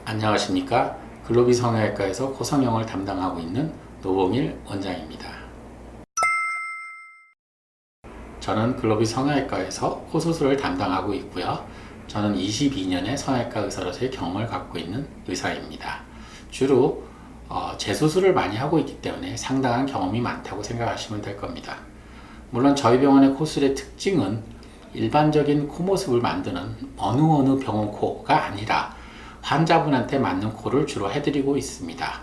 안녕하십니까. 글로비 성형외과에서 코성형을 담당하고 있는 노봉일 원장입니다. 저는 글로비 성형외과에서 코수술을 담당하고 있고요. 저는 22년의 성형외과 의사로서의 경험을 갖고 있는 의사입니다. 주로 재수술을 많이 하고 있기 때문에 상당한 경험이 많다고 생각하시면 될 겁니다. 물론 저희 병원의 코술의 특징은 일반적인 코 모습을 만드는 어느 병원 코가 아니라 환자분한테 맞는 코를 주로 해드리고 있습니다.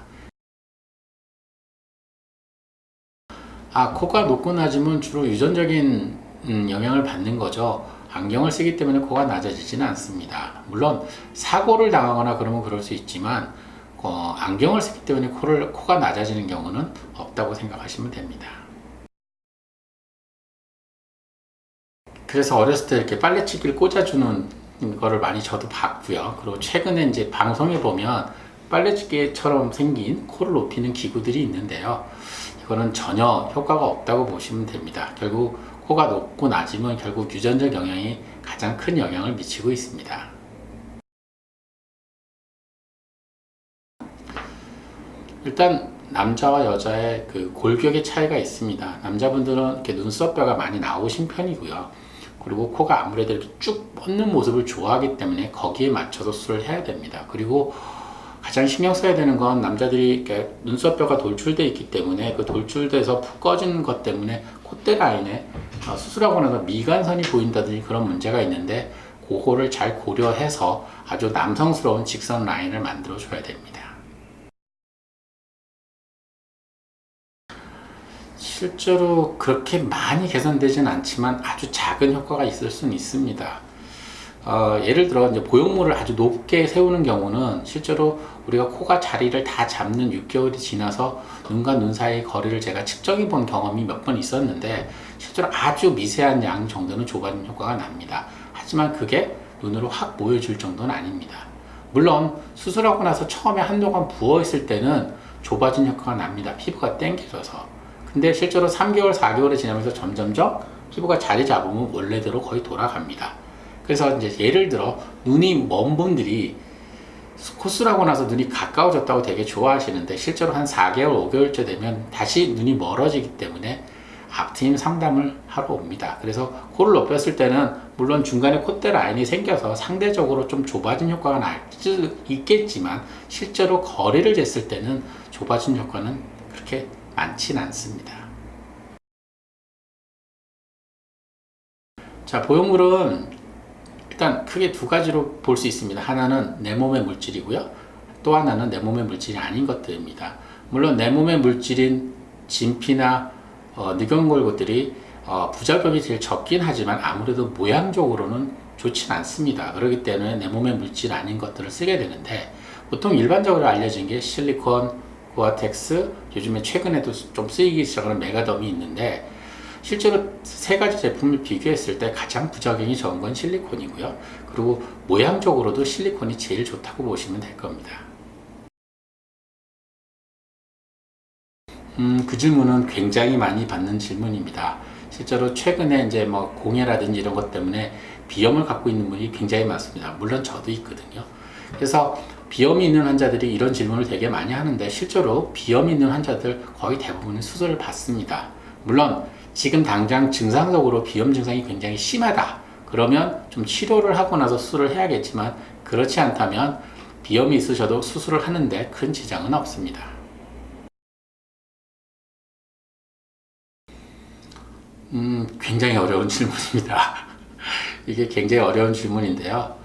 코가 높고 낮으면 주로 유전적인 영향을 받는 거죠. 안경을 쓰기 때문에 코가 낮아지지는 않습니다. 물론 사고를 당하거나 그러면 그럴 수 있지만 안경을 쓰기 때문에 코가 낮아지는 경우는 없다고 생각하시면 됩니다. 그래서 어렸을 때 이렇게 빨래치기를 꽂아주는 거를 많이 저도 봤고요. 그리고 최근에 이제 방송에 보면 빨래치기처럼 생긴 코를 높이는 기구들이 있는데요. 이거는 전혀 효과가 없다고 보시면 됩니다. 결국 코가 높고 낮으면 결국 유전적 영향이 가장 큰 영향을 미치고 있습니다. 일단 남자와 여자의 그 골격의 차이가 있습니다. 남자분들은 이렇게 눈썹뼈가 많이 나오신 편이고요. 그리고 코가 아무래도 이렇게 쭉 뻗는 모습을 좋아하기 때문에 거기에 맞춰서 수술을 해야 됩니다. 그리고 가장 신경 써야 되는 건 남자들이 이렇게 눈썹뼈가 돌출되어 있기 때문에 그 돌출돼서 푹 꺼지는 것 때문에 콧대 라인에 수술하고 나서 미간선이 보인다든지 그런 문제가 있는데 그거를 잘 고려해서 아주 남성스러운 직선 라인을 만들어 줘야 됩니다. 실제로 그렇게 많이 개선되진 않지만 아주 작은 효과가 있을 수는 있습니다. 예를 들어 이제 보형물을 아주 높게 세우는 경우는 실제로 우리가 코가 자리를 다 잡는 6개월이 지나서 눈과 눈 사이 거리를 제가 측정해 본 경험이 몇 번 있었는데 실제로 아주 미세한 양 정도는 좁아진 효과가 납니다. 하지만 그게 눈으로 확 보여줄 정도는 아닙니다. 물론 수술하고 나서 처음에 한동안 부어 있을 때는 좁아진 효과가 납니다. 피부가 당겨져서. 근데 실제로 3개월, 4개월이 지나면서 점점점 피부가 자리 잡으면 원래대로 거의 돌아갑니다. 그래서 이제 예를 들어 눈이 먼 분들이 코술하고 나서 눈이 가까워졌다고 되게 좋아하시는데 실제로 한 4개월, 5개월째 되면 다시 눈이 멀어지기 때문에 앞트임 상담을 하러 옵니다. 그래서 코를 높였을 때는 물론 중간에 콧대 라인이 생겨서 상대적으로 좀 좁아진 효과가 날 수 있겠지만 실제로 거리를 쟀을 때는 좁아진 효과는 그렇게 많지는 않습니다. 자, 보형물은 일단 크게 두 가지로 볼 수 있습니다. 하나는 내 몸의 물질이고요. 또 하나는 내 몸의 물질이 아닌 것들입니다. 물론 내 몸의 물질인 진피나 늑연골 것들이 부작용이 제일 적긴 하지만 아무래도 모양적으로는 좋진 않습니다. 그렇기 때문에 내 몸의 물질 아닌 것들을 쓰게 되는데 보통 일반적으로 알려진 게 실리콘, 고아텍스, 요즘에 최근에도 좀 쓰이기 시작하는 메가덤이 있는데 실제로 세 가지 제품을 비교했을 때 가장 부작용이 적은 건 실리콘이고요. 그리고 모양적으로도 실리콘이 제일 좋다고 보시면 될 겁니다. 그 질문은 굉장히 많이 받는 질문입니다. 실제로 최근에 이제 뭐 공해라든지 이런 것 때문에 비염을 갖고 있는 분이 굉장히 많습니다. 물론 저도 있거든요. 그래서 비염이 있는 환자들이 이런 질문을 되게 많이 하는데 실제로 비염이 있는 환자들 거의 대부분은 수술을 받습니다. 물론 지금 당장 증상적으로 비염 증상이 굉장히 심하다. 그러면 좀 치료를 하고 나서 수술을 해야겠지만 그렇지 않다면 비염이 있으셔도 수술을 하는데 큰 지장은 없습니다. 굉장히 어려운 질문입니다. 이게 굉장히 어려운 질문인데요.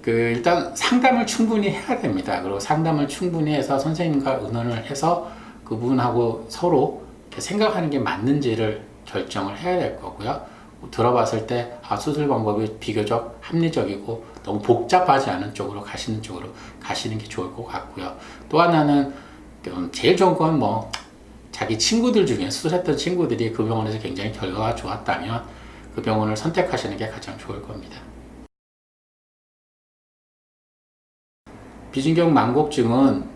일단 상담을 충분히 해야 됩니다. 그리고 상담을 충분히 해서 선생님과 의논을 해서 그분하고 서로 생각하는 게 맞는지를 결정을 해야 될 거고요. 들어봤을 때 수술 방법이 비교적 합리적이고 너무 복잡하지 않은 쪽으로 가시는 게 좋을 것 같고요. 또 하나는 제일 좋은 건 자기 친구들 중에 수술했던 친구들이 그 병원에서 굉장히 결과가 좋았다면 그 병원을 선택하시는 게 가장 좋을 겁니다. 비중격 망곡증은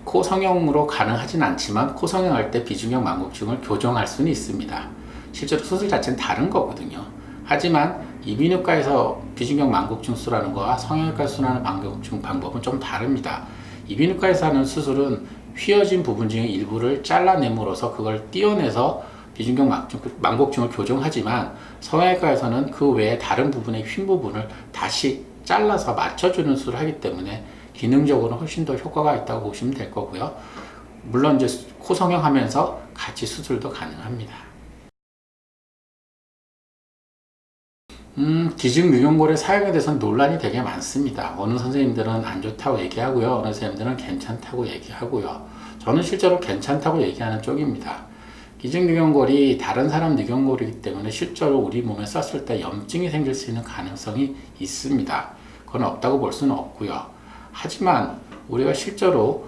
코 성형으로 가능하진 않지만 코 성형할 때 비중격 망곡증을 교정할 수는 있습니다. 실제로 수술 자체는 다른 거거든요. 하지만 이비인후과에서 비중격 만곡증 수술하는 거와 성형외과 수술하는 만곡증 방법은 좀 다릅니다. 이비인후과에서 하는 수술은 휘어진 부분 중에 일부를 잘라내므로써 그걸 띄어내서 비중격 만곡증을 교정하지만, 성형외과에서는 그 외에 다른 부분의 휜 부분을 다시 잘라서 맞춰주는 수술을 하기 때문에 기능적으로는 훨씬 더 효과가 있다고 보시면 될 거고요. 물론 이제 코 성형하면서 같이 수술도 가능합니다. 기증 유경골의 사용에 대해서는 논란이 되게 많습니다. 어느 선생님들은 안 좋다고 얘기하고요. 어느 선생님들은 괜찮다고 얘기하고요. 저는 실제로 괜찮다고 얘기하는 쪽입니다. 기증 유경골이 다른 사람 유경골이기 때문에 실제로 우리 몸에 썼을 때 염증이 생길 수 있는 가능성이 있습니다. 그건 없다고 볼 수는 없고요. 하지만 우리가 실제로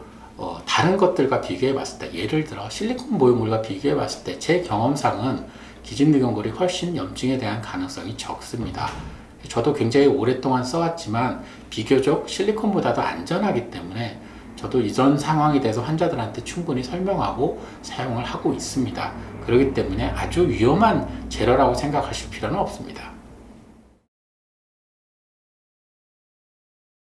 다른 것들과 비교해 봤을 때, 예를 들어 실리콘 모유물과 비교해 봤을 때 제 경험상은 기증유경골이 훨씬 염증에 대한 가능성이 적습니다. 저도 굉장히 오랫동안 써왔지만 비교적 실리콘보다도 안전하기 때문에 저도 이전 상황에 대해서 환자들한테 충분히 설명하고 사용을 하고 있습니다. 그렇기 때문에 아주 위험한 재료라고 생각하실 필요는 없습니다.